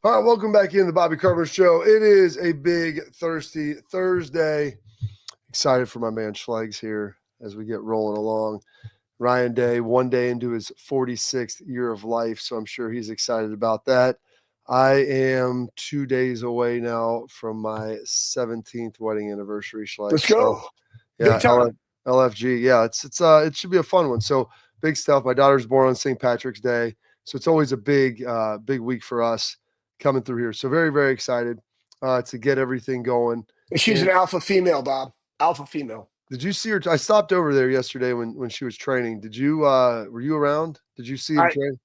All right, welcome back in the Bobby Carpenter Show. It is a big, thirsty Thursday. Excited for my man Schlegs here as we get rolling along. Ryan Day, 1 day into his 46th year of life, so I'm sure he's excited about that. I am 2 days away now from my 17th wedding anniversary, Schlegs. Let's go. So, yeah, Big time. LFG. Yeah, it should be a fun one. So big stuff. My daughter's born on St. Patrick's Day, so it's always a big week for us coming through here. So very, very excited to get everything going. She's an alpha female, Bob. Alpha female. Did you see her? I stopped over there yesterday when she was training. Did you were you around? Did you see him train?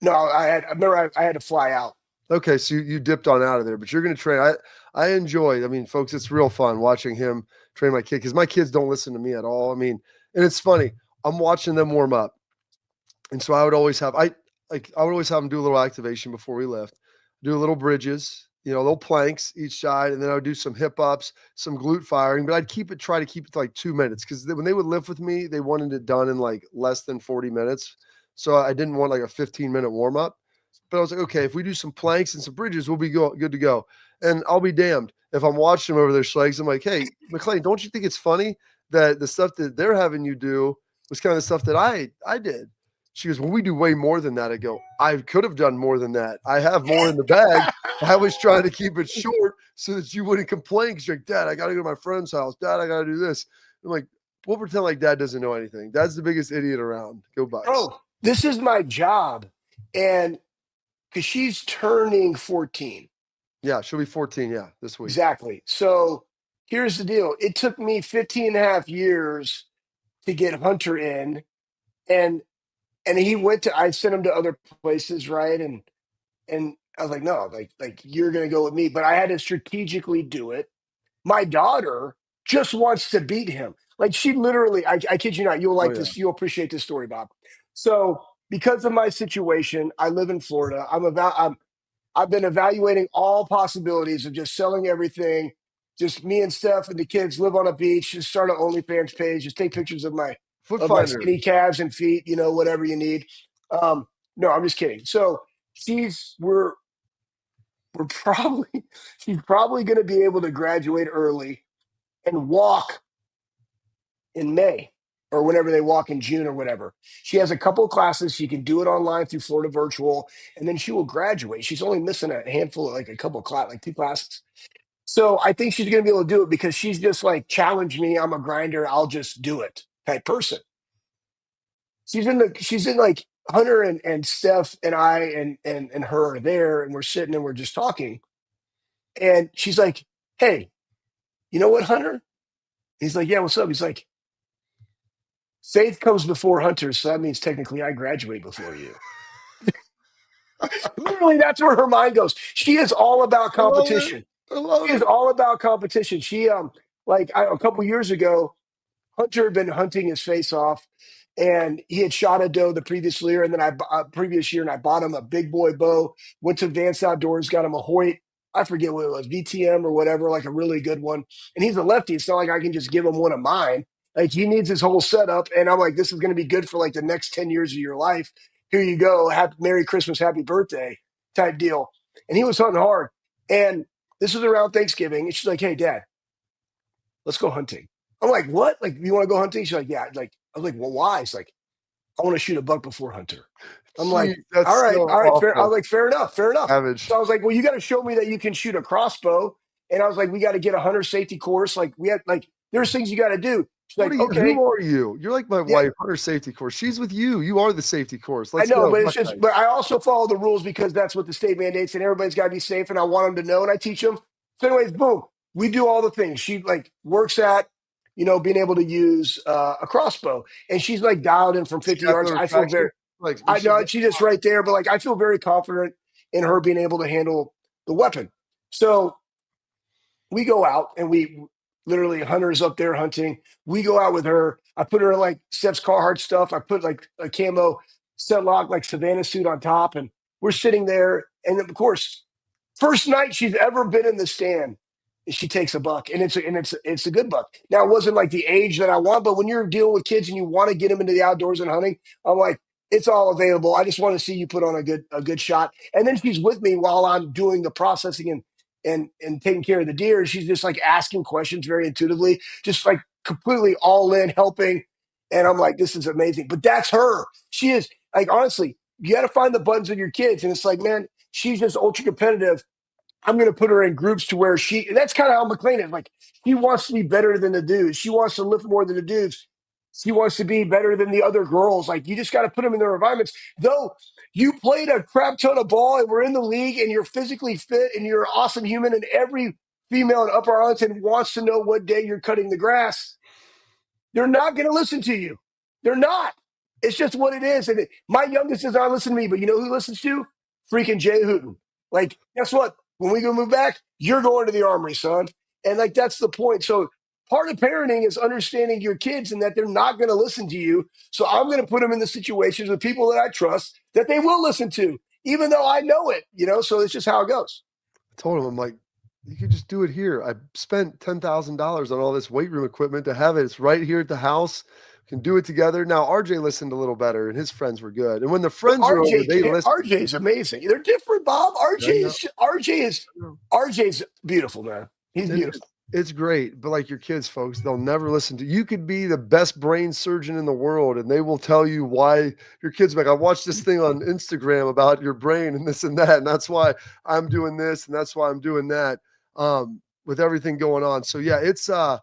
No, I remember I had to fly out. Okay, so you dipped on out of there, but you're going to train. I enjoy. I mean, folks, it's real fun watching him train my kid because my kids don't listen to me at all. I mean, and it's funny. I'm watching them warm up, and so I would always have them do a little activation before we lift, do little bridges, little planks each side, and then I would do some hip ups, some glute firing. But I'd try to keep it to like 2 minutes because when they would lift with me, they wanted it done in like less than 40 minutes. So I didn't want like a 15-minute warm up. But I was like, okay, if we do some planks and some bridges, we'll be good to go. And I'll be damned if I'm watching them over their Schlegs. I'm like, hey, McLean, don't you think it's funny that the stuff that they're having you do was kind of the stuff that I did? She goes, well, we do way more than that. I go, I could have done more than that. I have more in the bag. I was trying to keep it short so that you wouldn't complain because you're like, Dad, I got to go to my friend's house. Dad, I got to do this. I'm like, we'll pretend like Dad doesn't know anything. Dad's the biggest idiot around. Go Bucks. Oh, this is my job. And because she's turning 14. Yeah, she'll be 14, this week. Exactly. So here's the deal. It took me 15 and a half years to get Hunter in. And I sent him to other places, right? And I was like, no, like you're gonna go with me. But I had to strategically do it. My daughter just wants to beat him. Like she literally, I kid you not, you'll like this, you'll appreciate this story, Bob. So because of my situation, I live in Florida. I've been evaluating all possibilities of just selling everything. Just me and Steph and the kids live on a beach, just start an OnlyFans page, just take pictures of my skinny calves and feet, whatever you need. No, I'm just kidding. So we're she's probably going to be able to graduate early and walk in May or whenever they walk in June or whatever. She has a couple of classes. She can do it online through Florida Virtual, and then she will graduate. She's only missing a handful of like a couple of like 2 classes. So I think she's going to be able to do it because she's just like, challenge me. I'm a grinder. I'll just do it type person. She's in like Hunter and Steph and I and her are there, and we're sitting and we're just talking. And she's like, hey, you know what, Hunter? He's like, yeah, what's up? He's like, faith comes before Hunter, so that means technically I graduate before you. Literally, that's where her mind goes. She is all about competition. She is all about competition. She a couple years ago, Hunter had been hunting his face off, and he had shot a doe the previous year, and then I bought him a big boy bow. Went to Advanced Outdoors, got him a Hoyt. I forget what it was, VTM or whatever, like a really good one. And he's a lefty. It's not like I can just give him one of mine. Like he needs his whole setup, and I'm like, this is going to be good for like the next 10 years of your life. Here you go, Merry Christmas, Happy Birthday type deal. And he was hunting hard, and this was around Thanksgiving. And she's like, hey, Dad, let's go hunting. I'm like, what? Like, you want to go hunting? She's like, yeah. Like, I was like, well, why? She's like, I want to shoot a buck before Hunter. I'm like, all right, fair. I was like, fair enough. Savage. So I was like, well, you got to show me that you can shoot a crossbow. And I was like, we got to get a hunter safety course. Like, there's things you got to do. She's like, okay. Who are you? You're like my wife, hunter safety course. She's with you. You are the safety course. I know, but but I also follow the rules because that's what the state mandates, and everybody's got to be safe. And I want them to know, and I teach them. So, anyways, boom, we do all the things. She like works at, being able to use a crossbow, and she's like dialed in from 50 yards. I feel very. I know she's just right there, but like I feel very confident in her being able to handle the weapon. So we go out and we literally Hunter's up there hunting. We go out with her. I put her in like Steph's Carhartt stuff. I put like a camo Setlock like Savannah suit on top, and we're sitting there. And of course, first night she's ever been in the stand, she takes a buck, and it's a good buck. Now it wasn't like the age that I want, but when you're dealing with kids and you want to get them into the outdoors and hunting, I'm like, It's all available. I just want to see you put on a good shot. And then she's with me while I'm doing the processing and taking care of the deer. And she's just like asking questions very intuitively, just like completely all in helping. And I'm like, this is amazing. But that's her. She is like, honestly, you got to find the buttons of your kids. And it's like, man, she's just ultra competitive. I'm going to put her in groups to where and that's kind of how McLean is. Like, she wants to be better than the dudes. She wants to lift more than the dudes. She wants to be better than the other girls. Like, you just got to put them in their environments. Though you played a crap ton of ball and we're in the league and you're physically fit and you're an awesome human, and every female in Upper Arlington wants to know what day you're cutting the grass, they're not going to listen to you. They're not. It's just what it is. And my youngest does not listen to me, but you know who listens to? Freaking Jay Hooten. Like, guess what? When we go move back, you're going to the armory, son. And like, that's the point. So part of parenting is understanding your kids and that they're not going to listen to you. So I'm going to put them in the situations with people that I trust that they will listen to, even though I know it, you know? So it's just how it goes. I told him, I'm like, you could just do it here. I spent $10,000 on all this weight room equipment to have it. It's right here at the house. We can do it together. Now, RJ listened a little better, and his friends were good. And when the friends are over, they listen. RJ's amazing. They're different, Bob. RJ's beautiful, man. He's beautiful. It's great, but like your kids, folks, they'll never listen to you. Could be the best brain surgeon in the world, and they will tell you why your kids like, I watched this thing on Instagram about your brain and this and that, and that's why I'm doing this, and that's why I'm doing that. With everything going on. So yeah, it's a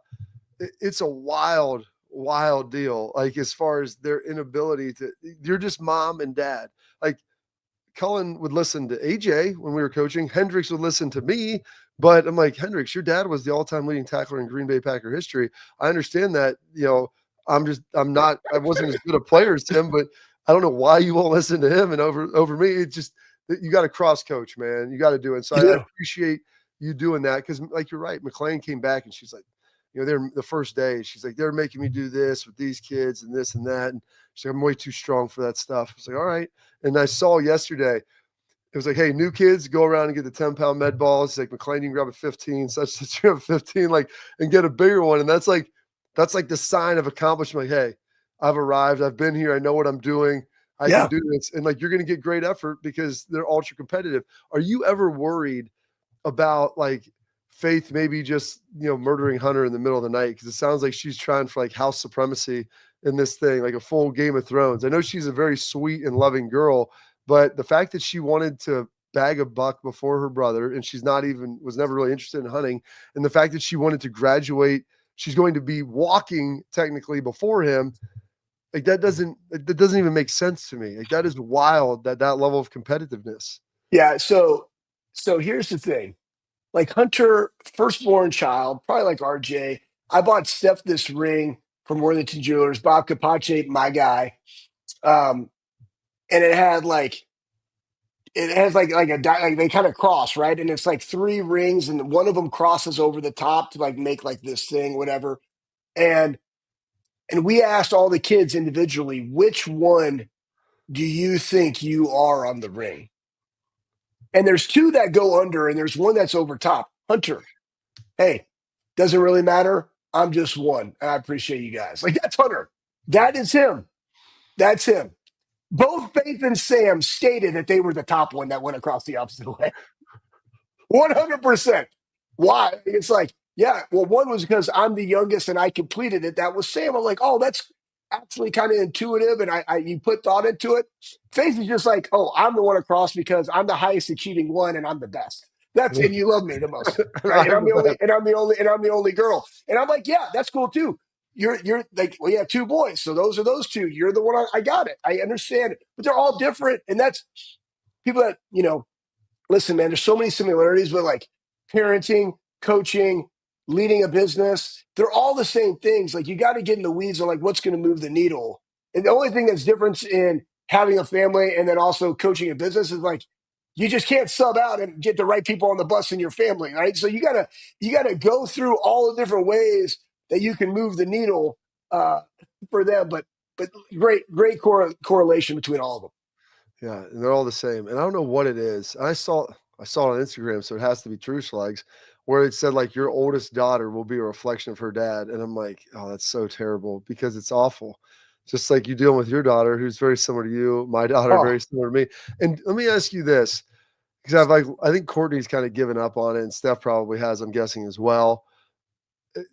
wild deal. Like, as far as their inability you're just mom and dad. Like, Cullen would listen to AJ when we were coaching. Hendricks would listen to me, but I'm like, Hendricks, your dad was the all-time leading tackler in Green Bay Packer history. I understand that, I wasn't as good a player as him, but I don't know why you won't listen to him and over me. It's just, you got to cross coach, man. You got to do it. So I appreciate you doing that. Cause like, you're right. McLean came back and she's like, they're the first day, she's like, they're making me do this with these kids and this and that. And she's like, I'm way too strong for that stuff. I was like, all right. And I saw yesterday, it was like, hey, new kids, go around and get the 10-pound med balls. It's like, McLean, you can grab a 15, such that you have 15, like, and get a bigger one. And that's like the sign of accomplishment. Like, hey, I've arrived. I've been here. I know what I'm doing. I can do this. And like, you're going to get great effort because they're ultra competitive. Are you ever worried about like Faith maybe just, murdering Hunter in the middle of the night? Because it sounds like she's trying for like house supremacy in this thing, like a full Game of Thrones. I know she's a very sweet and loving girl, but the fact that she wanted to bag a buck before her brother, and was never really interested in hunting, and the fact that she wanted to graduate, she's going to be walking technically before him, like that doesn't even make sense to me. Like, that is wild, that level of competitiveness. Yeah. So here's the thing. Like, Hunter, firstborn child, probably like RJ. I bought Steph this ring from Worthington Jewelers, Bob Capace, my guy. And it has like they kind of cross, right? And it's like three rings, and one of them crosses over the top to like make like this thing, whatever. And we asked all the kids individually, which one do you think you are on the ring? And there's two that go under, and there's one that's over top. Hunter, hey, doesn't really matter. I'm just one. I appreciate you guys. Like, that's Hunter. That is him. That's him. Both Faith and Sam stated that they were the top one that went across the opposite way. 100%. Why? It's like, yeah, well, one was because I'm the youngest and I completed it. That was Sam. I'm like, oh, that's actually kind of intuitive, and you put thought into it. Faith is just like, oh, I'm the one across because I'm the highest achieving one and I'm the best. And you love me the most, right? And I'm the only girl. And I'm like, yeah, that's cool too. You're like, well, yeah, two boys, so those are those two. You're the one. I got it. I understand it, but they're all different, and that's people that listen, man, there's so many similarities, but like parenting, coaching, leading a business, they're all the same things. Like, you got to get in the weeds on like what's going to move the needle. And the only thing that's different in having a family and then also coaching a business is like, you just can't sub out and get the right people on the bus in your family, right? So you gotta go through all the different ways that you can move the needle for them. But great correlation between all of them. Yeah, and they're all the same. And I don't know what it is. I saw it on Instagram, so it has to be True Schlegs, where it said like, your oldest daughter will be a reflection of her dad. And I'm like, oh, that's so terrible, because it's awful. just like you dealing with your daughter, who's very similar to you. My daughter, Oh, very similar to me. And let me ask you this, because I think Courtney's kind of given up on it, and Steph probably has, I'm guessing as well,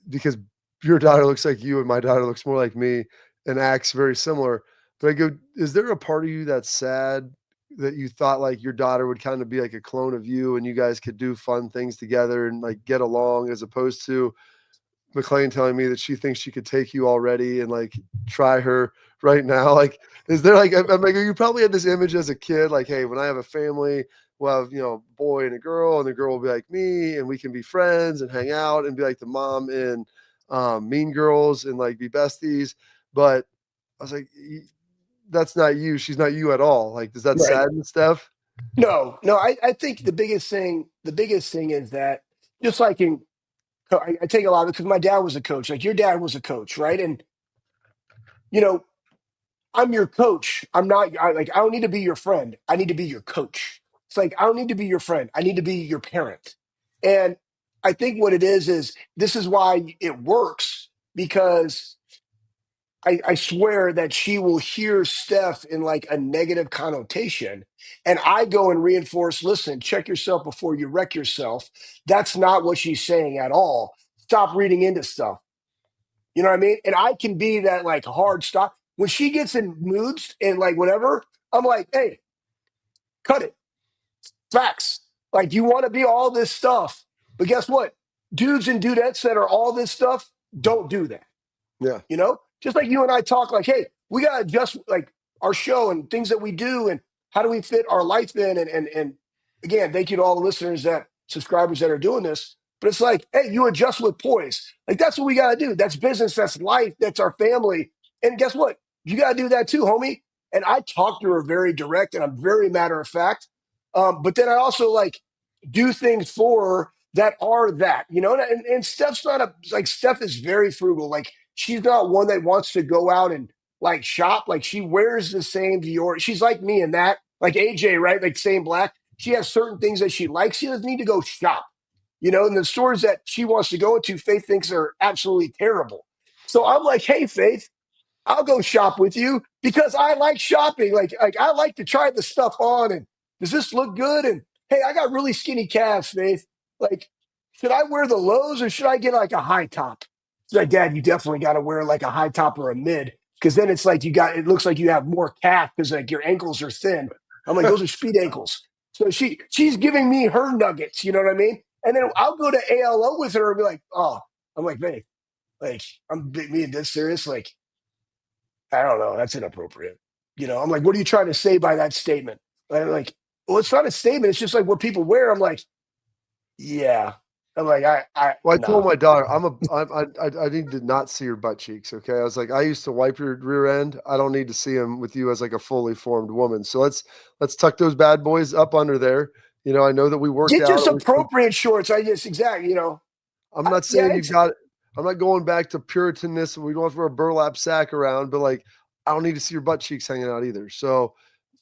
because your daughter looks like you and my daughter looks more like me and acts very similar. But I go, is there a part of you that's sad that you thought like your daughter would kind of be like a clone of you and you guys could do fun things together and like get along, as opposed to McLean telling me that she thinks she could take you already and like try her right now? Like, is there like, I'm like, you probably had this image as a kid, like, hey, when I have a family, we'll have, a boy and a girl, and the girl will be like me, and we can be friends and hang out and be like the mom in Mean Girls and like be besties. But I was like, that's not you. She's not you at all. Like, does that right. sadden Steph? No, no. I think the biggest thing is that just like I take a lot of it because my dad was a coach. Like your dad was a coach, right? And you know, I'm your coach. I'm not like I don't need to be your friend. I need to be your coach. It's like I don't need to be your friend. I need to be your parent. And I think what it is this is why it works because I swear that she will hear Steph in like a negative connotation. And I go and reinforce, listen, check yourself before you wreck yourself. That's not what she's saying at all. Stop reading into stuff. You know what I mean? And I can be that like hard stop. When she gets in moods and like whatever, I'm like, hey, cut it. Facts. Like you want to be all this stuff. But guess what? Dudes and dudettes that are all this stuff don't do that. Yeah. Just like you and I talk like, hey, we got to adjust like our show and things that we do and how do we fit our life in. And again, thank you to all the listeners subscribers that are doing this. But it's like, hey, you adjust with poise. Like that's what we got to do. That's business. That's life. That's our family. And guess what? You got to do that too, homie. And I talk to her very direct and I'm very matter of fact. But then I also like do things for her that are that, and Steph's not like Steph is very frugal. Like she's not one that wants to go out and like shop. Like she wears the same Dior. She's like me in that, like AJ, right? Like same black. She has certain things that she likes. She doesn't need to go shop, and the stores that she wants to go into, Faith thinks are absolutely terrible. So I'm like, hey, Faith, I'll go shop with you because I like shopping. Like I like to try the stuff on and does this look good? And hey, I got really skinny calves, Faith. Like, should I wear the lows or should I get like a high top? She's like, Dad, you definitely got to wear like a high top or a mid because then it's like it looks like you have more calf because like your ankles are thin. I'm like, those are speed ankles. So she's giving me her nuggets, you know what I mean? And then I'll go to ALO with her and be like, oh, I'm like, babe, like I'm being this serious, like I don't know. That's inappropriate. I'm like, what are you trying to say by that statement? And I'm like, well, it's not a statement. It's just like what people wear. I'm like, yeah. I'm like, Well, I told no. my daughter I need to not see your butt cheeks. Okay, I was like, I used to wipe your rear end. I don't need to see them with you as like a fully formed woman. So let's tuck those bad boys up under there. I know that we worked Get out. just appropriate shorts. I just, exactly, I'm not yeah, saying you got it. I'm not going back to Puritanism. We don't have to wear a burlap sack around, but like, I don't need to see your butt cheeks hanging out either. So,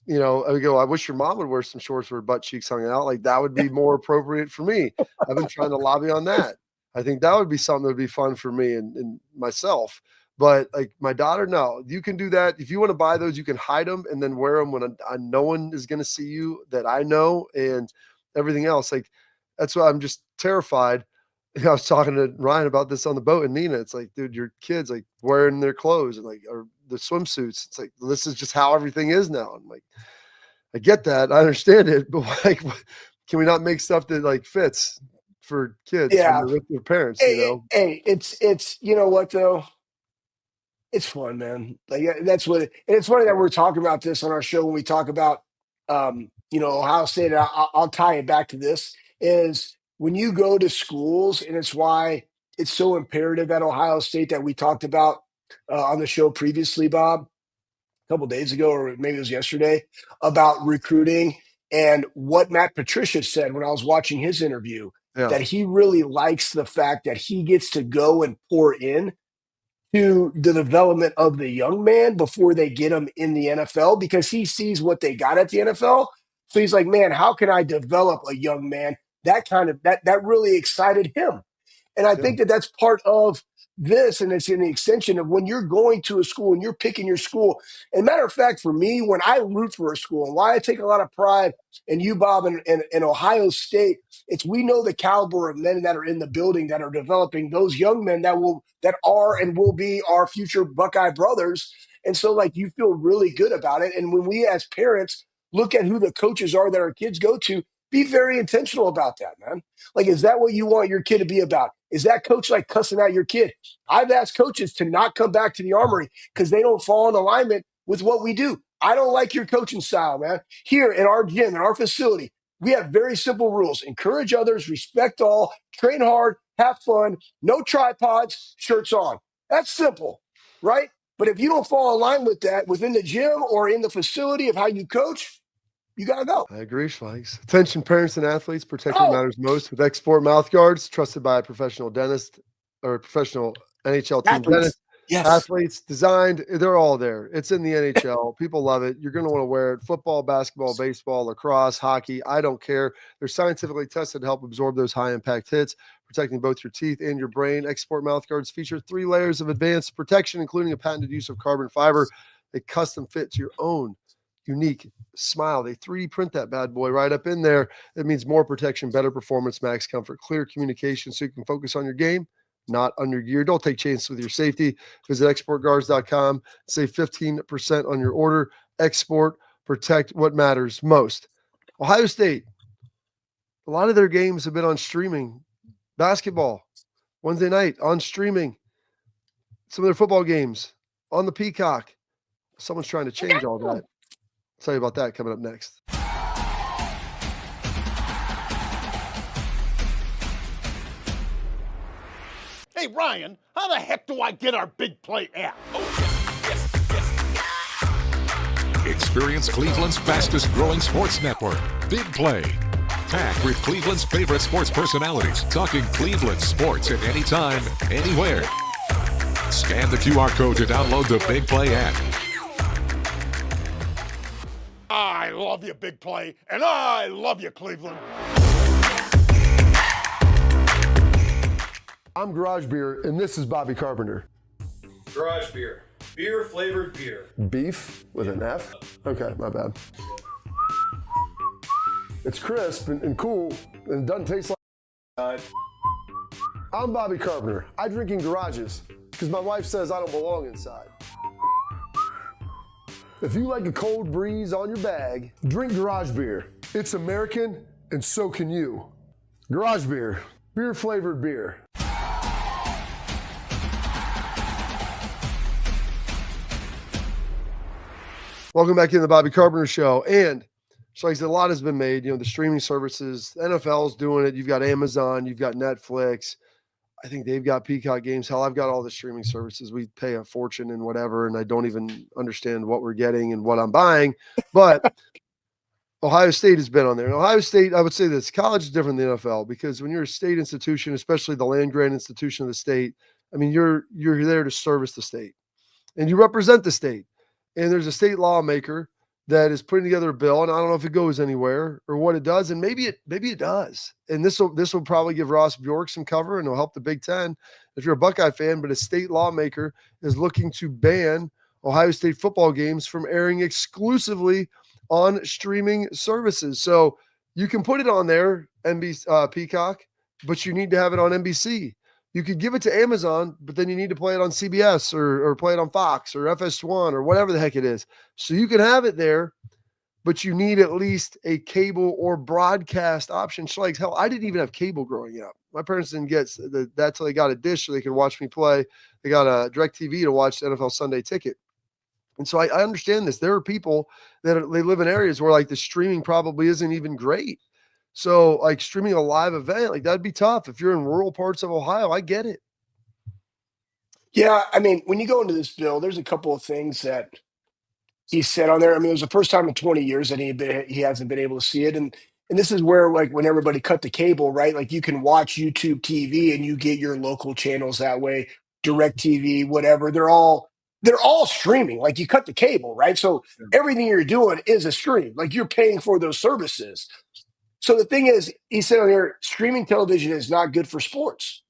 I go, I wish your mom would wear some shorts with her butt cheeks hanging out. Like that would be more appropriate for me. I've been trying to lobby on that. I think that would be something that would be fun for me and myself. But like my daughter, no, you can do that. If you want to buy those, you can hide them and then wear them when no one is going to see you that I know and everything else. Like that's why I'm just terrified. I was talking to Ryan about this on the boat and Nina. It's like, dude, your kids like wearing their clothes and like or the swimsuits. It's like this is just how everything is now. I'm like, I get that, I understand it, but like, can we not make stuff that like fits for kids when yeah. they're with their parents? Hey, it's you know what though? It's fun, man. Like that's what, and it's funny that we're talking about this on our show when we talk about, Ohio State. And I'll tie it back to this is when you go to schools, and it's why it's so imperative at Ohio State that we talked about on the show previously, Bob, a couple days ago, or maybe it was yesterday, about recruiting and what Matt Patricia said when I was watching his interview. Yeah, That he really likes the fact that he gets to go and pour in to the development of the young man before they get him in the NFL because he sees what they got at the NFL. So he's like, man, how can I develop a young man? That really excited him. And I yeah, think that that's part of this, and it's in the extension of when you're going to a school and you're picking your school. And matter of fact, for me, when I root for a school, and why I take a lot of pride in you, Bob, and Ohio State, it's we know the caliber of men that are in the building that are developing those young men that are and will be our future Buckeye brothers. And so, like, you feel really good about it. And when we as parents look at who the coaches are that our kids go to, be very intentional about that, man. Like, is that what you want your kid to be about? Is that coach like cussing out your kid? I've asked coaches to not come back to the Armory because they don't fall in alignment with what we do. I don't like your coaching style, man. Here in our gym, in our facility, we have very simple rules. Encourage others, respect all, train hard, have fun, no tripods, shirts on. That's simple, right? But if you don't fall in line with that within the gym or in the facility of how you coach, you got to go. I agree, Schweigs. Attention parents and athletes, protect what Oh, matters most with export mouth guards, trusted by a professional dentist or a professional NHL team athletes. dentist. Yes. Athletes designed, they're all there. It's in the NHL. People love it. You're going to want to wear it. Football, basketball, baseball, lacrosse, hockey. I don't care. They're scientifically tested to help absorb those high impact hits, protecting both your teeth and your brain. Export mouth guards feature 3 layers of advanced protection, including a patented use of carbon fiber. They custom fit to your own unique smile. They 3D print that bad boy right up in there. That means more protection, better performance, max comfort, clear communication so you can focus on your game, not on your gear. Don't take chances with your safety. Visit exportguards.com. Save 15% on your order. Export, protect what matters most. Ohio State, a lot of their games have been on streaming. Basketball, Wednesday night on streaming. Some of their football games on the Peacock. Someone's trying to change all that. I'll tell you about that coming up next. Hey, Ryan, how the heck do I get our Big Play app? Experience Cleveland's fastest growing sports network, Big Play. Packed with Cleveland's favorite sports personalities, talking Cleveland sports at any time, anywhere. Scan the QR code to download the Big Play app. I love you, Big Play, and I love you, Cleveland. I'm Garage Beer, and this is Bobby Carpenter. Garage Beer. Beer-flavored beer. Beef with an F? Okay, my bad. It's crisp and cool, and it doesn't taste like... I'm Bobby Carpenter. I drink in garages because my wife says I don't belong inside. If you like a cold breeze on your bag, drink Garage Beer. It's American, and so can you. Garage Beer. Beer-flavored beer. Welcome back in the Bobby Carpenter Show. And so like I said, a lot has been made. You know, the streaming services, the NFL's doing it. You've got Amazon, you've got Netflix. I think they've got Peacock games. Hell, I've got all the streaming services. We pay a fortune and whatever, and I don't even understand what we're getting and what I'm buying. But Ohio State has been on there. And Ohio State, I would say this, college is different than the NFL because when you're a state institution, especially the land grant institution of the state, I mean, you're there to service the state and you represent the state. And there's a state lawmaker that is putting together a bill, and I don't know if it goes anywhere or what it does, and maybe it does. And this will probably give Ross Bjork some cover, and it'll help the Big Ten if you're a Buckeye fan. But a state lawmaker is looking to ban Ohio State football games from airing exclusively on streaming services. So you can put it on there, NBC, Peacock, but you need to have it on NBC. You could give it to Amazon, but then you need to play it on CBS or play it on Fox or FS1 or whatever the heck it is. So you can have it there, but you need at least a cable or broadcast option. So like, hell, I didn't even have cable growing up. My parents didn't get that till they got a dish so they could watch me play. They got a DirecTV to watch the NFL Sunday Ticket. And so I understand this. There are people that they live in areas where like the streaming probably isn't even great. So like streaming a live event, like that'd be tough. If you're in rural parts of Ohio, I get it. Yeah, I mean, when you go into this bill, there's a couple of things that he said on there. I mean, it was the first time in 20 years that he hasn't been able to see it. And this is where, like, when everybody cut the cable, right? Like, you can watch YouTube TV and you get your local channels that way, Direct TV, whatever. They're all streaming. Like, you cut the cable, right? So everything you're doing is a stream. Like, you're paying for those services. So the thing is, he said on here, streaming television is not good for sports.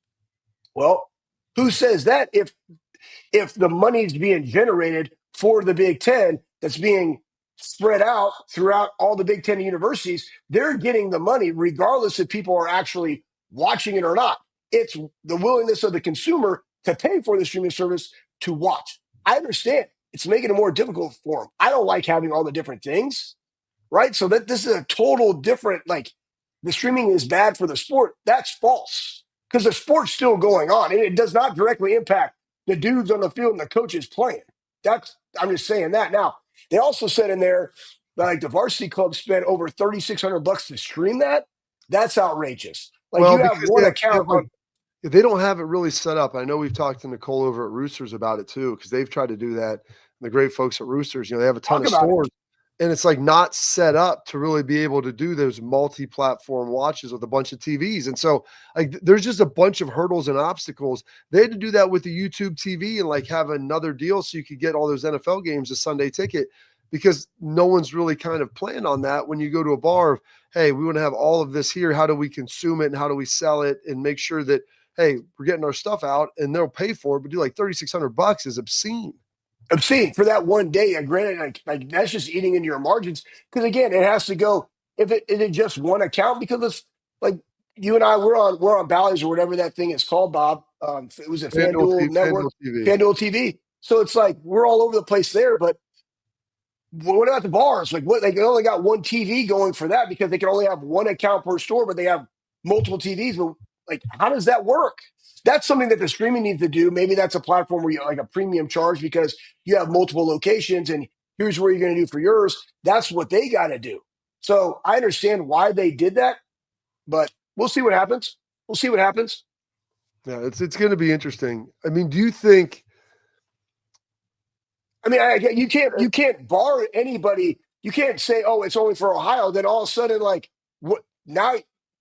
Well, Who says that if the money is being generated for the Big Ten that's being spread out throughout all the Big Ten universities, they're getting the money regardless if people are actually watching it or not. It's the willingness of the consumer to pay for the streaming service to watch. I understand it's making it more difficult for them. I don't like having all the different things, right? So that this is a total different, like the streaming is bad for the sport. That's false because the sport's still going on and it does not directly impact the dudes on the field and the coaches playing. I'm just saying that. Now, they also said in there that like the varsity club spent over $3,600 to stream that. That's outrageous. Like Well, you have because one account. they don't have it really set up. I know we've talked to Nicole over at Roosters about it too, because they've tried to do that. And the great folks at Roosters, they have a ton of stores. And it's like not set up to really be able to do those multi-platform watches with a bunch of TVs. And so like there's just a bunch of hurdles and obstacles. They had to do that with the YouTube TV and like have another deal so you could get all those NFL games a Sunday ticket, because no one's really kind of planned on that when you go to a bar of, hey, we want to have all of this here. How do we consume it and how do we sell it and make sure that, hey, we're getting our stuff out and they'll pay for it, but do like $3,600 is obscene. For that one day. Granted, like that's just eating into your margins. Because again, it has to go. If it just one account, because it's like you and I, we're on Bally's or whatever that thing is called, Bob. It was a FanDuel network, FanDuel TV. So it's like we're all over the place there. But what about the bars? Like what? They only got one TV going for that because they can only have one account per store, but they have multiple TVs. But like, how does that work? That's something that the streaming needs to do. Maybe that's a platform where you like a premium charge because you have multiple locations and here's where you're going to do for yours. That's what they got to do. So I understand why they did that, but we'll see what happens. We'll see what happens. Yeah, it's going to be interesting. I mean, do you think? I mean, you can't bar anybody. You can't say, oh, it's only for Ohio. Then all of a sudden, like, what now?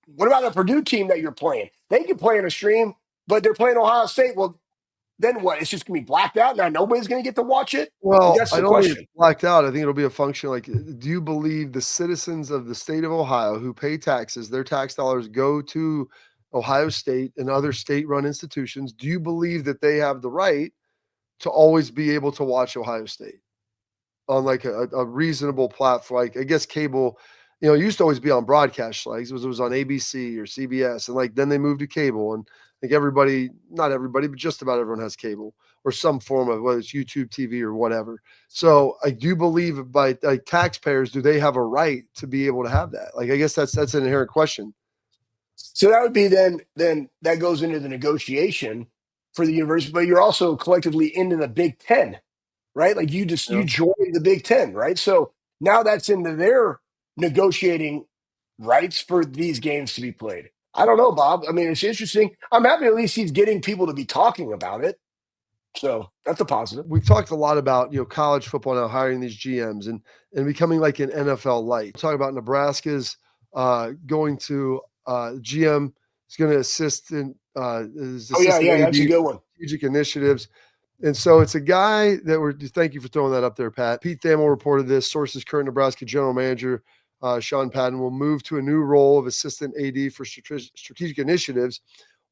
What about a Purdue team that you're playing? They can play in a stream, but they're playing Ohio State. Well, then what? It's just going to be blacked out. Now nobody's going to get to watch it. Well, that's the I don't question. think it's blacked out. I think it'll be a function. Like, do you believe the citizens of the state of Ohio who pay taxes, their tax dollars go to Ohio State and other state-run institutions? Do you believe that they have the right to always be able to watch Ohio State on like a reasonable platform? Like, I guess cable, it used to always be on broadcast, like it was on ABC or CBS, and like then they moved to cable, and like not everybody, but just about everyone has cable or some form of, whether it's YouTube TV or whatever. So I do believe by like taxpayers, do they have a right to be able to have that? Like, I guess that's an inherent question. So that would be then that goes into the negotiation for the university, but you're also collectively into the Big Ten, right? Like you joined the Big Ten, right? So now that's into their negotiating rights for these games to be played. I don't know, Bob. I mean, it's interesting. I'm happy at least he's getting people to be talking about it. So that's a positive. We've talked a lot about, college football now hiring these GMs and becoming like an NFL light. Talk about Nebraska's going to GM is going to assist in that's a good one. Strategic initiatives. And so it's a guy that thank you for throwing that up there, Pat. Pete Thamel reported this. Sources, current Nebraska general manager Sean Patton will move to a new role of assistant AD for strategic initiatives.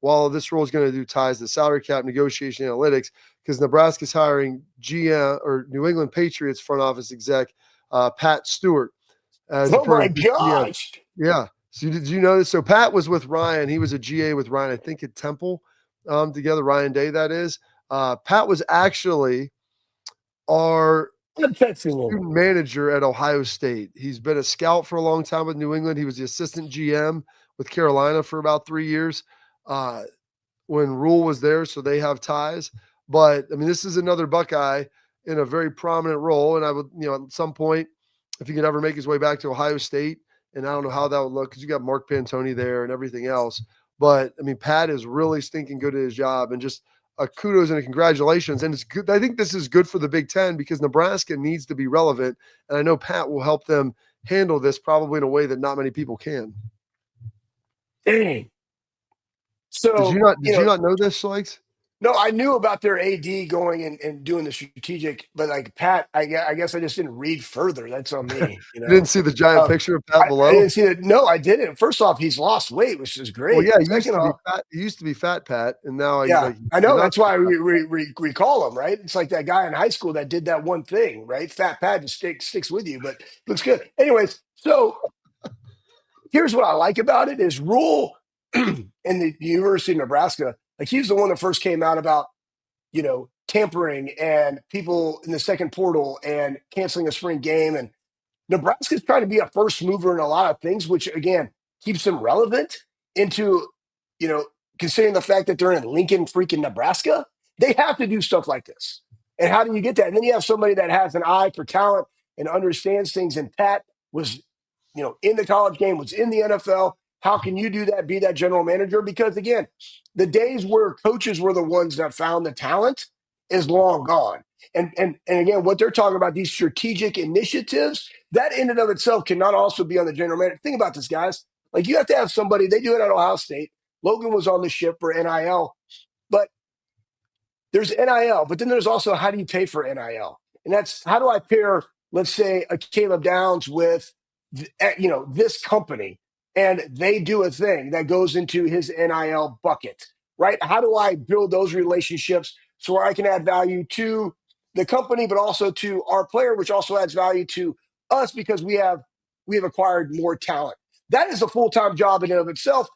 While this role is going to do ties to salary cap, negotiation, analytics, because Nebraska's hiring GM or New England Patriots front office exec Pat Stewart. Oh my gosh! Yeah. So did you know this? So Pat was with Ryan. He was a GA with Ryan, I think at Temple together. Ryan Day, that is. Pat was actually our student manager at Ohio State. He's been a scout for a long time with New England. He was the assistant GM with Carolina for about 3 years when Rule was there, so they have ties. But, I mean, this is another Buckeye in a very prominent role, and I would, at some point, if he could ever make his way back to Ohio State, and I don't know how that would look because you got Mark Pantoni there and everything else. But, I mean, Pat is really stinking good at his job, and just kudos and congratulations. And it's good. I think this is good for the Big Ten because Nebraska needs to be relevant. And I know Pat will help them handle this probably in a way that not many people can. Dang. So did you not know this, Slikes? No, I knew about their AD going and doing the strategic, but like Pat, I guess I just didn't read further. That's on me, you You didn't know. see the giant picture of Pat I below? didn't see that. No, I didn't. First off, he's lost weight, which is Well, great. yeah, he used Second to be off, fat. He used to be Fat Pat, and now he's yeah, like I he's know. not That's why fat. we call him, right? It's like that guy in high school that did that one thing, right? Fat Pat just sticks with you, but looks good. Anyways, so here's what I like about it is Rule in the University of Nebraska, like he's the one that first came out about, tampering and people in the second portal and canceling a spring game. And Nebraska's trying to be a first mover in a lot of things, which again keeps them relevant into, you know, considering the fact that they're in Lincoln, freaking Nebraska. They have to do stuff like this. And how do you get that? And then you have somebody that has an eye for talent and understands things. And Pat was, in the college game, was in the NFL. How can you do that? Be that general manager? Because again, the days where coaches were the ones that found the talent is long gone. And again, what they're talking about, these strategic initiatives, that in and of itself cannot also be on the general manager. Think about this, guys. Like you have to have somebody, they do it at Ohio State. Logan was on the ship for NIL, but there's NIL, but then there's also how do you pay for NIL? And that's how do I pair, let's say, a Caleb Downs with, this company, and they do a thing that goes into his NIL bucket, right? How do I build those relationships so where I can add value to the company, but also to our player, which also adds value to us because we have acquired more talent. That is a full-time job in and of itself.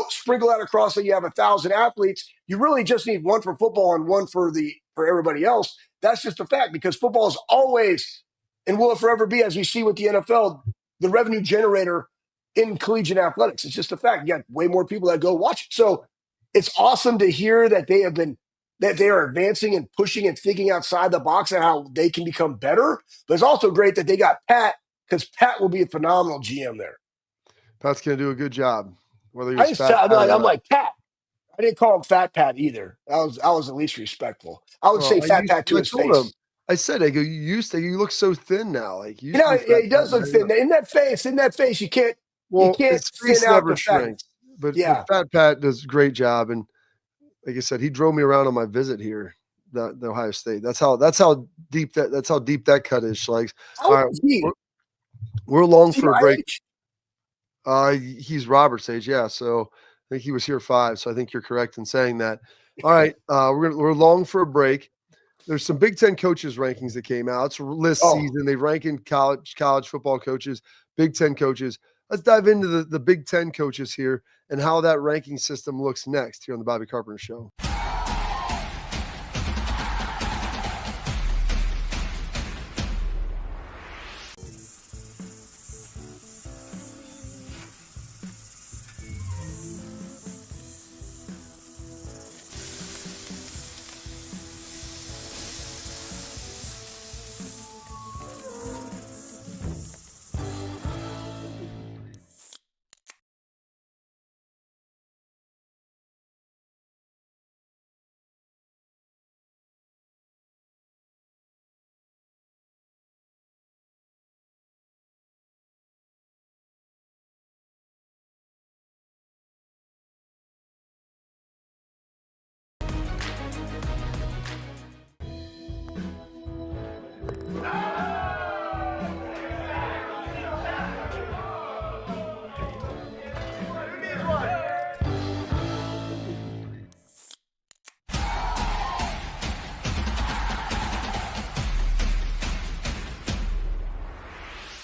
Sprinkle that across so you have 1,000 athletes. You really just need one for football and one for everybody else. That's just a fact because football is always and will forever be, as we see with the NFL, the revenue generator in collegiate athletics. It's just a fact. You got way more people that go watch it. So it's awesome to hear that they are advancing and pushing and thinking outside the box and how they can become better. But it's also great that they got Pat because Pat will be a phenomenal GM there. Pat's going to do a good job. Whether I'm he's fat, like Pat. I didn't call him Fat Pat either. I was at least respectful. I would say Fat Pat to his told him. face. I said, I go, you look so thin now. Like you He does look thin. In that face, you can't his thin face out never the fat. shrinks. But Yeah. Fat Pat does a great job. And like I said, he drove me around on my visit here, the Ohio State. That's how deep that cut is. Like, all right, we're long for a break. He's Robert's age, yeah. So I think he was here 5. So I think you're correct in saying that. All right, we're long for a break. There's some Big Ten coaches rankings that came out. It's list season. They rank in college football coaches, Big Ten coaches. Let's dive into the Big Ten coaches here and how that ranking system looks next here on the Bobby Carpenter Show.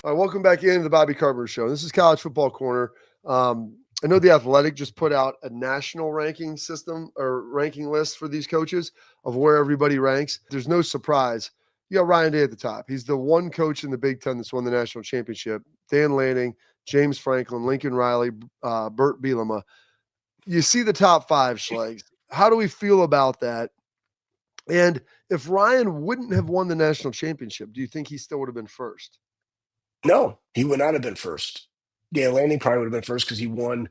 All right, welcome back into the Bobby Carpenter Show. This is College Football Corner. I know The Athletic just put out a national ranking system or ranking list for these coaches of where everybody ranks. There's no surprise. You got Ryan Day at the top. He's the one coach in the Big Ten that's won the national championship. Dan Lanning, James Franklin, Lincoln Riley, Burt Bielema. You see the top 5, Schlegs. How do we feel about that? And if Ryan wouldn't have won the national championship, do you think he still would have been first? No, he would not have been first. Dan Lanning probably would have been first because he won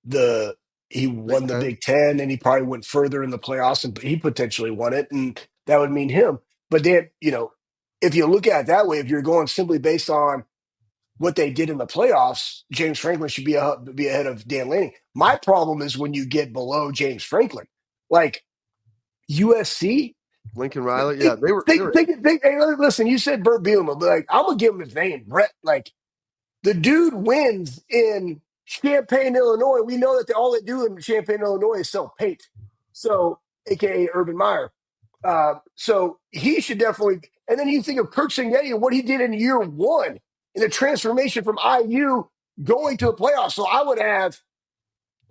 the Big Ten, and he probably went further in the playoffs, and he potentially won it, and that would mean him. But then, if you look at it that way, if you're going simply based on what they did in the playoffs, James Franklin should be ahead of Dan Lanning. My problem is when you get below James Franklin. Like, USC. Lincoln Riley. Yeah, they were. Hey, listen, you said Burt Bielema, but like, I'm gonna give him his name, Brett. Like the dude wins in Champaign, Illinois. We know that all they do in Champaign, Illinois is sell paint. So, AKA Urban Meyer. So he should definitely. And then you think of Kirk Cignetti and what he did in year one in the transformation from IU going to the playoffs. So I would have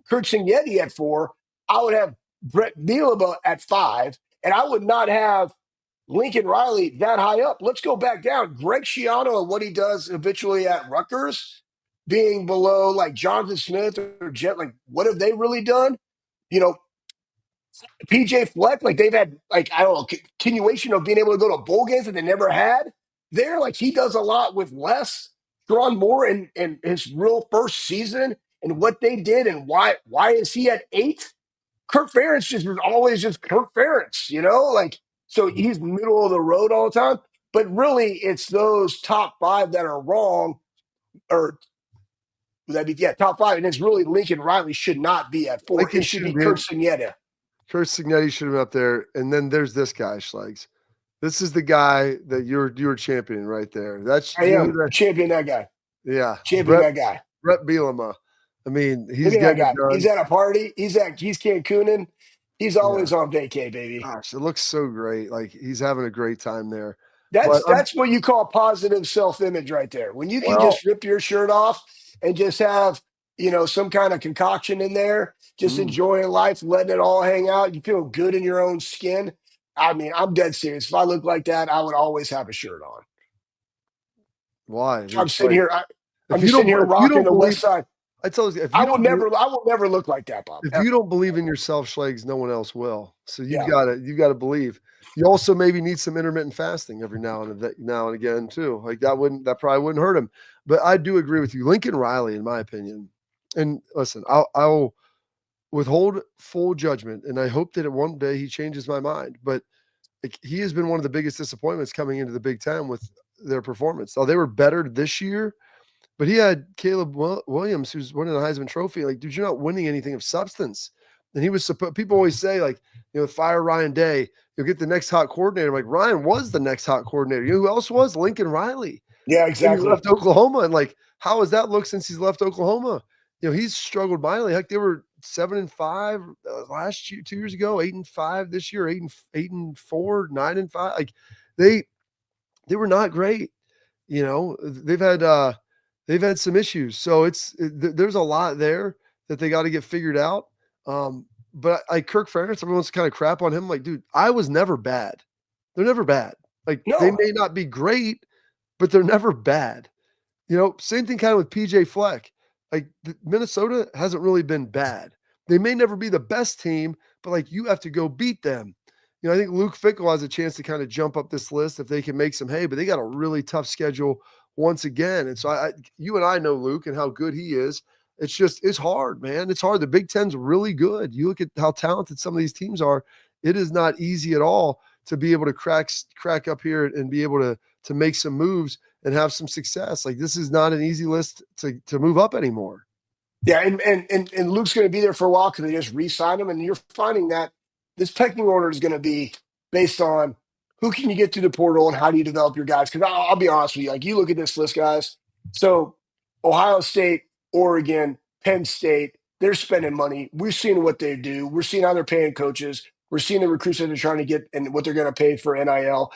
Kirk Cignetti at 4. I would have Brett Bielema at 5, and I would not have Lincoln Riley that high up. Let's go back down. Greg Schiano and what he does habitually at Rutgers, being below like Jonathan Smith or Jet. Like, what have they really done? You know, PJ Fleck, like they've had like I don't know continuation of being able to go to bowl games that they never had. There, like he does a lot with less. Drawn Moore in his real first season and what they did and why is he at 8? Kirk Ferentz just was always just Kirk Ferentz, like so he's middle of the road all the time. But really, it's those top 5 that are wrong, or would that be top 5? And it's really Lincoln Riley should not be at 4. Lincoln It should be shouldn't be. Kirk Cignetti. Kirk Cignetti should have been up there. And then there's this guy, Schlegs. This is the guy that you're championing right there. That's I am champion that guy. Yeah, champion that guy. Brett Bielema. I mean, he's Look at getting that guy. it done. He's at a party. He's Cancooning. He's always on vacay, baby. Gosh, it looks so great. Like he's having a great time there. That's what you call positive self-image right there. When you can just rip your shirt off and just have, some kind of concoction in there, just enjoying life, letting it all hang out. You feel good in your own skin. I mean, I'm dead serious. If I look like that, I would always have a shirt on. Why? I'm sitting here. I'm just sitting here rocking the West Side. I tell you, I will never look like that, Bob. If you don't believe in yourself, Schlegs, no one else will. So you've got to believe. You also maybe need some intermittent fasting every now and again too. Like that probably wouldn't hurt him. But I do agree with you, Lincoln Riley, in my opinion. And listen, I'll withhold full judgment, and I hope that one day he changes my mind. But he has been one of the biggest disappointments coming into the Big Ten with their performance. Now they were better this year. But he had Caleb Williams, who's winning the Heisman Trophy. Like, dude, you're not winning anything of substance. And he was people always say, like, fire Ryan Day, you'll get the next hot coordinator. Like, Ryan was the next hot coordinator. You know who else was? Lincoln Riley. Yeah, exactly. He left Oklahoma. And, like, how has that looked since he's left Oklahoma? He's struggled mightily. Heck, they were 7-5 last year, 2 years ago, 8-5 this year, 8-4, 9-5. Like, they were not great. They've had some issues. So there's a lot there that they got to get figured out. But like Kirk Ferentz, everyone's kind of crap on him. Like, dude, I was never bad. They're never bad. Like They may not be great, but they're never bad. Same thing kind of with PJ Fleck. Like Minnesota hasn't really been bad. They may never be the best team, but like you have to go beat them. I think Luke Fickell has a chance to kind of jump up this list if they can make some hay, but they got a really tough schedule once again. And so you and I know Luke and how good he is. It's hard, man. It's hard. The Big Ten's really good. You look at how talented some of these teams are. It is not easy at all to be able to crack up here and be able to make some moves and have some success. Like this is not an easy list to move up anymore. Yeah. And Luke's going to be there for a while because they just re-signed him. And you're finding that this pecking order is going to be based on who can you get through the portal and how do you develop your guys? Because I'll be honest with you, like you look at this list, guys. So Ohio State, Oregon, Penn State, they're spending money. We're seeing what they do. We're seeing how they're paying coaches. We're seeing the recruits that they're trying to get and what they're going to pay for NIL.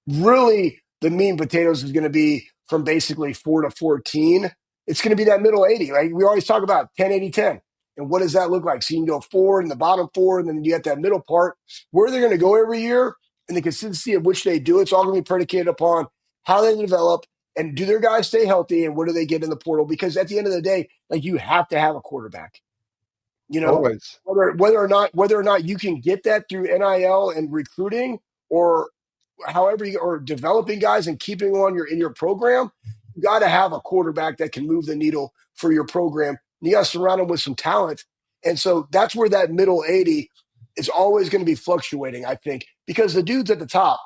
Really, the meat and potatoes is going to be from basically 4 to 14. It's going to be that middle 80. Right? We always talk about 10, 80, 10. And what does that look like? So you can go 4 in the bottom 4, and then you get that middle part. Where they're going to go every year and the consistency of which they do, it's all going to be predicated upon how they develop and do their guys stay healthy and what do they get in the portal? Because at the end of the day, like you have to have a quarterback. Always. Whether or not you can get that through NIL and recruiting or however or developing guys and keeping on in your program, you got to have a quarterback that can move the needle for your program. You got to surround them with some talent. And so that's where that middle 80 is always going to be fluctuating, I think, because the dudes at the top,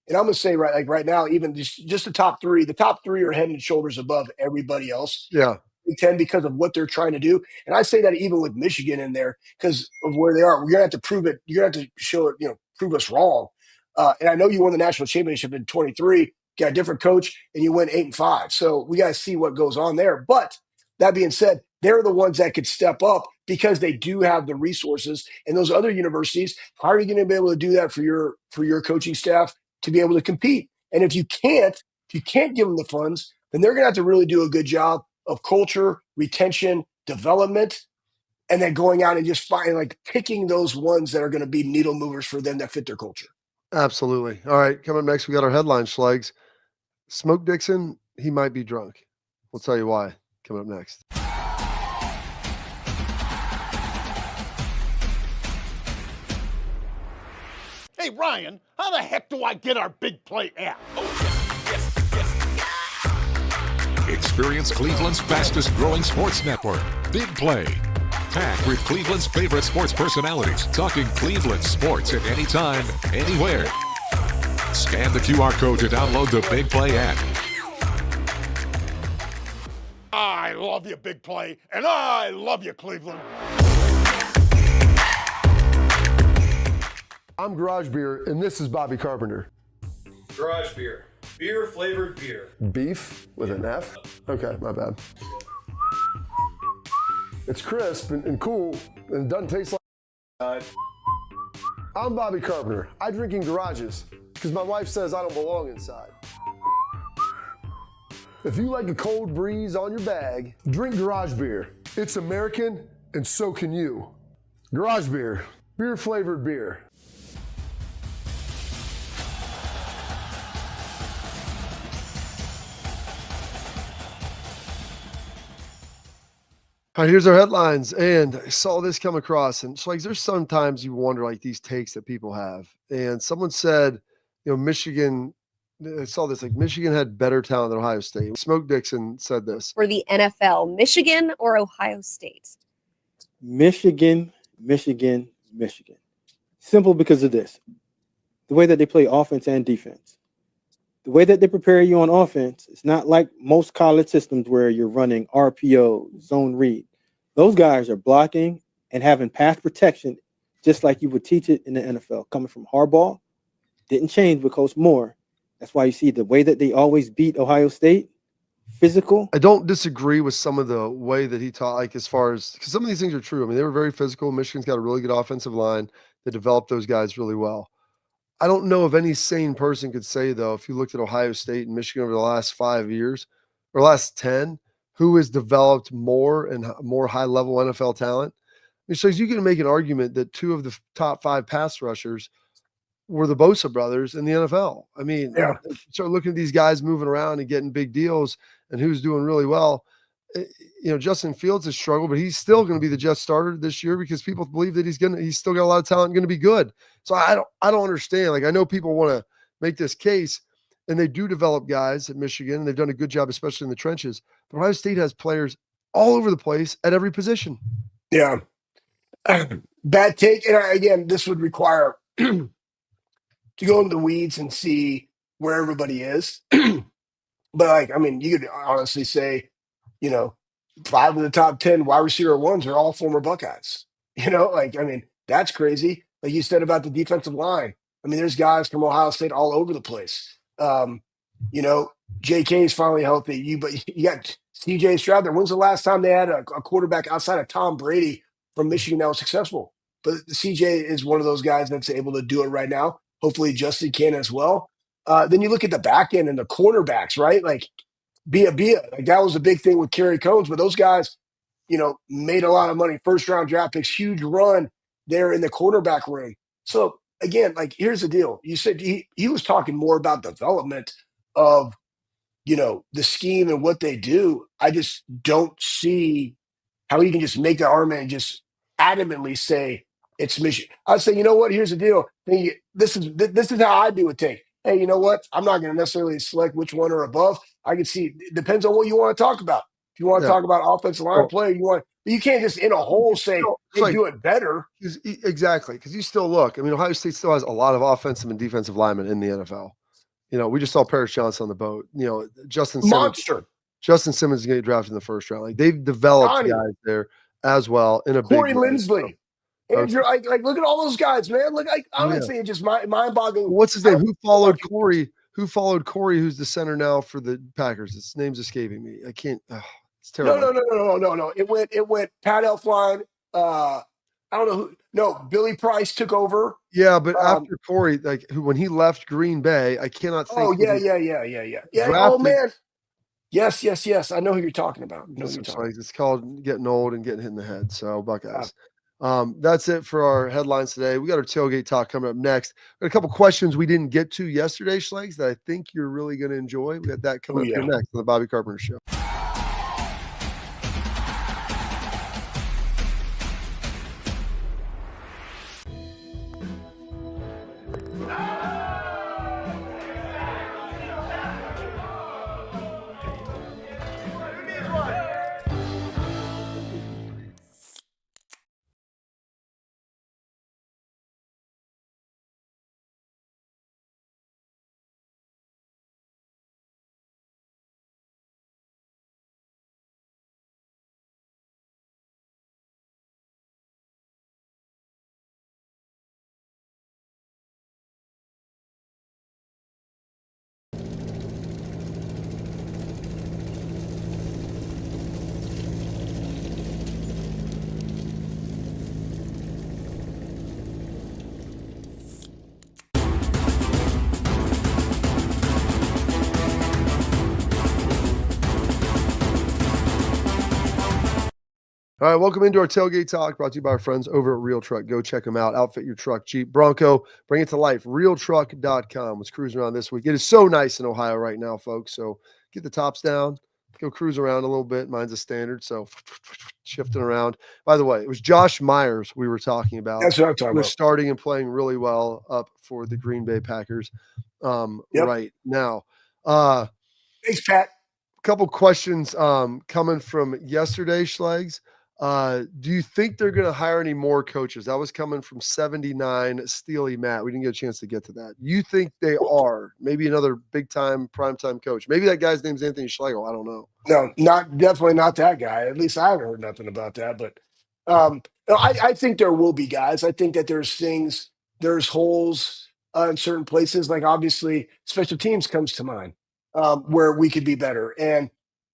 and I'm going to say right now, even just the top 3 are head and shoulders above everybody else. Yeah. Big Ten because of what they're trying to do. And I say that even with Michigan in there because of where they are. We're going to have to prove it. You're going to have to show it, prove us wrong. And I know you won the national championship in 23, got a different coach, and you went 8-5. So we got to see what goes on there. But that being said, they're the ones that could step up because they do have the resources. And those other universities, how are you going to be able to do that for your coaching staff to be able to compete? And if you can't give them the funds, then they're going to have to really do a good job of culture, retention, development, and then going out and just picking those ones that are going to be needle movers for them that fit their culture. Absolutely. All right, coming up next, we got our headline, Schlegs. Smoke Dixon, he might be drunk. We'll tell you why coming up next. Hey, Ryan, how the heck do I get our Big Play app? Experience Cleveland's fastest growing sports network, Big Play. Packed with Cleveland's favorite sports personalities, talking Cleveland sports at any time, anywhere. Scan the QR code to download the Big Play app. I love you, Big Play, and I love you, Cleveland. I'm Garage Beer, and this is Bobby Carpenter. Garage beer. Beer flavored beer. Beef with an F? Okay, my bad. It's crisp and cool, and it doesn't taste like... I'm Bobby Carpenter. I drink in garages because my wife says I don't belong inside. If you like a cold breeze on your bag, drink Garage Beer. It's American, and so can you. Garage Beer. Beer flavored beer. All right, here's our headlines, and I saw this come across, and it's like there's sometimes you wonder like these takes that people have, and someone said, Michigan. I saw this like Michigan had better talent than Ohio State. Smoke Dixon said this for the NFL: Michigan or Ohio State? Michigan, Michigan, Michigan. Simple because of this: the way that they play offense and defense. The way that they prepare you on offense, it's not like most college systems where you're running RPO, zone read. Those guys are blocking and having pass protection just like you would teach it in the NFL. Coming from Harbaugh, didn't change with Coach Moore. That's why you see the way that they always beat Ohio State, physical. I don't disagree with some of the way that he taught, like as far as, because some of these things are true. I mean, they were very physical. Michigan's got a really good offensive line. They developed those guys really well. I don't know if any sane person could say, though, if you looked at Ohio State and Michigan over the last 5 years or last 10, who has developed more and more high-level NFL talent. I mean, so you can make an argument that 2 of the top 5 pass rushers were the Bosa brothers in the NFL. I mean, start looking at these guys moving around and getting big deals and who's doing really well. Justin Fields has struggled, but he's still going to be the Jets starter this year because people believe that he's still got a lot of talent and going to be good. So I don't understand. Like, I know people want to make this case, and they do develop guys at Michigan, and they've done a good job, especially in the trenches. But Ohio State has players all over the place at every position. Yeah. Bad take. And again, this would require to go into the weeds and see where everybody is. But you could honestly say, 5 of the top 10 wide receiver ones are all former Buckeyes. That's crazy. Like you said about the defensive line. There's guys from Ohio State all over the place. JK is finally healthy. But you got CJ Stroud there. When's the last time they had a quarterback outside of Tom Brady from Michigan that was successful? But CJ is one of those guys that's able to do it right now. Hopefully Justin can as well. Then you look at the back end and the cornerbacks, right? Like Bia. Like that was a big thing with Kerry Cones, but those guys, made a lot of money, first round draft picks, huge run there in the quarterback room. So again, like here's the deal. You said he was talking more about development of, the scheme and what they do. I just don't see how you can just make that argument and just adamantly say it's Michigan. I'd say, you know what? Here's the deal. This is how I do it. Take. Hey, you know what? I'm not going to necessarily select which one are above. I can see it depends on what you want to talk about. If you want to talk about offensive line play, you can't just in a whole say they do it better. Exactly, because you still look. Ohio State still has a lot of offensive and defensive linemen in the NFL. We just saw Paris Johnson on the boat. Justin Monster. Justin Simmons is going to get drafted in the first round. Like they've developed Johnny. guys there as well in a Corey big way. Lindsley. Andrew, like look at all those guys, man. Look, honestly, it's just mind-boggling. What's his name? Who followed Corey? Who followed Corey? Who's the center now for the Packers? His name's escaping me. I can't. It's terrible. No. It went Pat Elflein. I don't know who. No, Billy Price took over. Yeah, but after Corey, like when he left Green Bay, I cannot think. Oh yeah. Oh man. Yes. I know who you're talking about. It's called getting old and getting hit in the head. So Buckeyes. That's it for our headlines today. We got our tailgate talk coming up next. Got a couple questions we didn't get to yesterday, Schlegs, that I think you're really going to enjoy. We got that coming up here next on the Bobby Carpenter Show. All right, welcome into our tailgate talk brought to you by our friends over at Real Truck. Go check them out. Outfit your truck, Jeep, Bronco, bring it to life. Realtruck.com was cruising around this week. It is so nice in Ohio right now, folks. So get the tops down, go cruise around a little bit. Mine's a standard, so shifting around. By the way, it was Josh Myers we were talking about. That's what I'm talking about. Starting and playing really well up for the Green Bay Packers right now. Thanks, Pat. A couple questions coming from yesterday, Schlegs. Do you think they're going to hire any more coaches? That was coming from 79 Steely Matt. We didn't get a chance to get to that. You think they are? Maybe another big-time, prime-time coach. Maybe that guy's name's Anthony Schlegel. I don't know. No, definitely not that guy. At least I haven't heard nothing about that. But I think there will be guys. I think that there's holes in certain places. Like obviously, special teams comes to mind where we could be better. And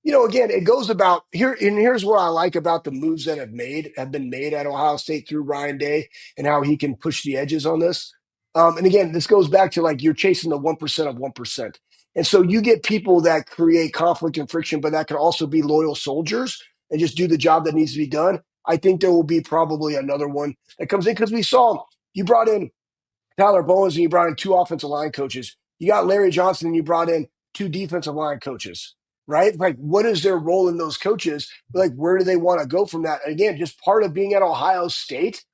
again, it goes about here, and here's what I like about the moves that have been made at Ohio State through Ryan Day and how he can push the edges on this. And again, this goes back to like you're chasing the 1% of 1%. And so you get people that create conflict and friction, but that can also be loyal soldiers and just do the job that needs to be done. I think there will be probably another one that comes in because we saw you brought in Tyler Bowens and you brought in 2 offensive line coaches. You got Larry Johnson and you brought in 2 defensive line coaches. Right? Like, what is their role in those coaches? Like, where do they want to go from that? And again, just part of being at Ohio State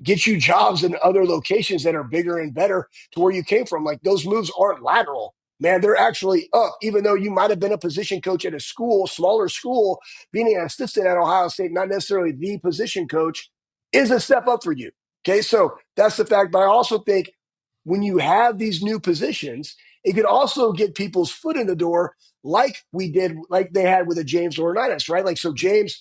gets you jobs in other locations that are bigger and better to where you came from. Like, those moves aren't lateral, man. They're actually up, even though you might have been a position coach at a school, smaller school, being an assistant at Ohio State, not necessarily the position coach, is a step up for you. Okay, so that's the fact. But I also think when you have these new positions, it could also get people's foot in the door like they had with a James Laurinaitis, right? Like, so James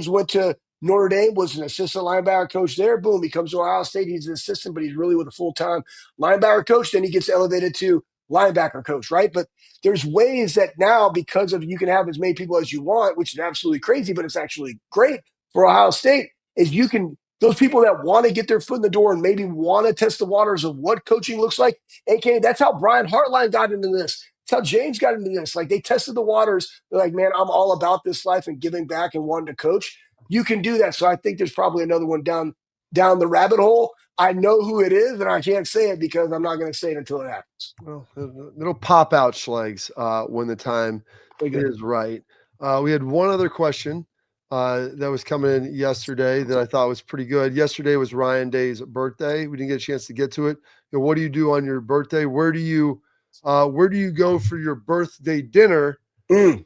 went to Notre Dame, was an assistant linebacker coach there. Boom, he comes to Ohio State. He's an assistant, but he's really with a full-time linebacker coach. Then he gets elevated to linebacker coach, right? But there's ways that now, because of you can have as many people as you want, which is absolutely crazy, but it's actually great for Ohio State, is you can – those people that want to get their foot in the door and maybe want to test the waters of what coaching looks like, aka that's how Brian Hartline got into this. That's how James got into this. Like, they tested the waters. They're like, man, I'm all about this life and giving back and wanting to coach. You can do that. So I think there's probably another one down the rabbit hole. I know who it is, and I can't say it because I'm not going to say it until it happens. Well, it'll pop out, Schlegs, when the time is right. We had one other question that was coming in yesterday that I thought was pretty good. Yesterday was Ryan Day's birthday. We didn't get a chance to get to it. What do you do on your birthday? Where do you go for your birthday dinner? Put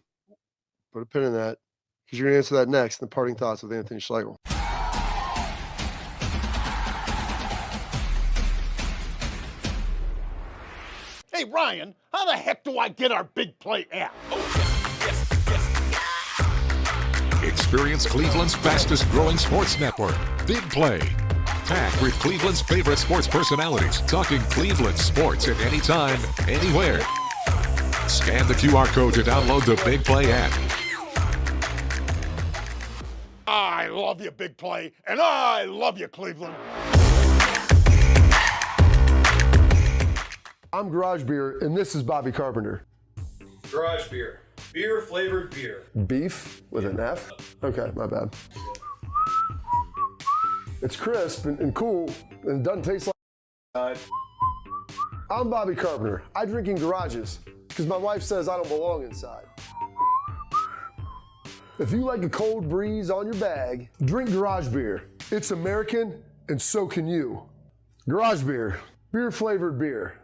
a pin in that because you're going to answer that next in the parting thoughts with Anthony Schlegel. Hey, Ryan, how the heck do I get our Big Play app? Oh, yes. Experience Cleveland's fastest growing sports network, Big Play. Packed with Cleveland's favorite sports personalities, talking Cleveland sports at any time, anywhere. Scan the QR code to download the Big Play app. I love you, Big Play, and I love you, Cleveland. I'm Garage Beer, and this is Bobby Carpenter. Garage beer. Beer flavored beer. Beef with an F? Okay, my bad. It's crisp and cool, and it doesn't taste like. I'm Bobby Carpenter. I drink in garages because my wife says I don't belong inside. If you like a cold breeze on your bag, drink Garage Beer. It's American, and so can you. Garage Beer. Beer flavored beer.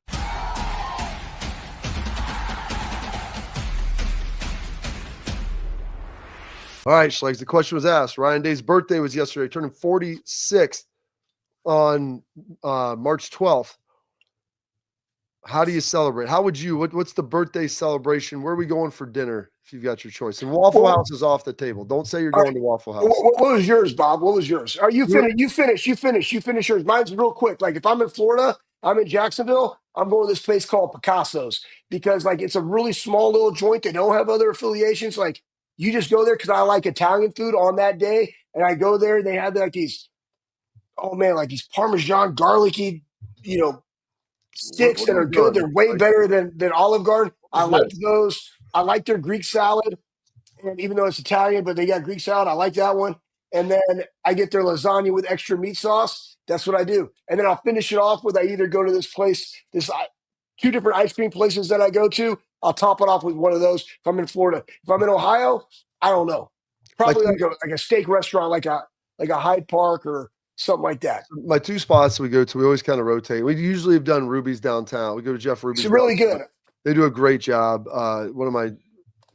All right, Schlegs, the question was asked. Ryan Day's birthday was yesterday, turning 46 on March 12th. How do you celebrate? How would you, what's the birthday celebration? Where are we going for dinner if you've got your choice? And Waffle House is off the table. Don't say you're going to Waffle House. What was yours, Bob? What was yours? Are you finished? You finish yours. Mine's real quick. Like if I'm in Florida, I'm in Jacksonville, I'm going to this place called Picasso's because like it's a really small little joint. They don't have other affiliations. Like you just go there because I like Italian food on that day. And I go there and they have like these, oh man, like these Parmesan garlicky, sticks that are good. They're way better than Olive Garden. I like those. I like their Greek salad. And even though it's Italian, but they got Greek salad, I like that one. And then I get their lasagna with extra meat sauce. That's what I do. And then I'll finish it off with I either go to this place, two different ice cream places that I go to. I'll top it off with one of those if I'm in Florida. If I'm in Ohio, I don't know. Probably like a steak restaurant, like a Hyde Park or something like that. My two spots we go to, we always kind of rotate. We usually have done Ruby's downtown. We go to Jeff Ruby's. It's really good. They do a great job. One of my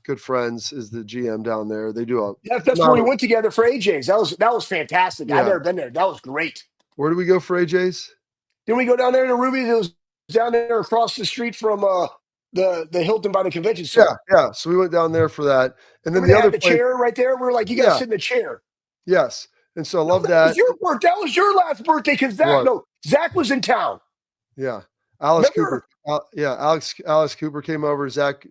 good friends is the GM down there. They do that's where we went together for AJ's. That was fantastic. Yeah. I've never been there. That was great. Where did we go for AJ's? Didn't we go down there to Ruby's? It was down there across the street from the Hilton by the convention center. Yeah. So we went down there for that. And then the chair right there. We were like, you got to sit in the chair. Yes. And so I love that. That was your last birthday because Zach was in town. Yeah. Alice Cooper. Alice Cooper came over. Zach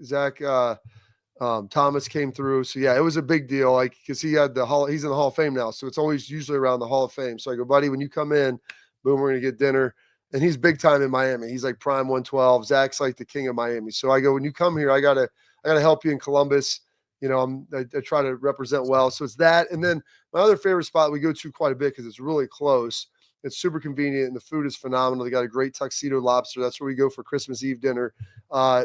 Thomas came through. So yeah, it was a big deal. Like, cause he's in the Hall of Fame now. So it's always usually around the Hall of Fame. So I go, buddy, when you come in, boom, we're going to get dinner. And he's big time in Miami. He's like prime 112. Zach's like the king of Miami. So I go, when you come here, I gotta help you in Columbus. I try to represent well. So it's that. And then my other favorite spot we go to quite a bit because it's really close. It's super convenient and the food is phenomenal. They got a great Tuxedo Lobster. That's where we go for Christmas Eve dinner.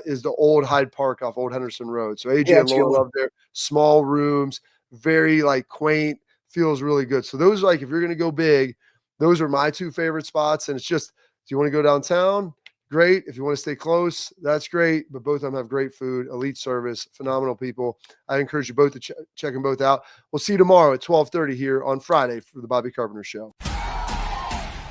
Is the old Hyde Park off Old Henderson Road. So AJ and Laura love there. Small rooms, very like quaint, feels really good. So those are like, if you're going to go big, those are my two favorite spots. And it's just, do you want to go downtown? Great. If you want to stay close, that's great. But both of them have great food, elite service, phenomenal people. I encourage you both to check them both out. We'll see you tomorrow at 12:30 here on Friday for the Bobby Carpenter Show.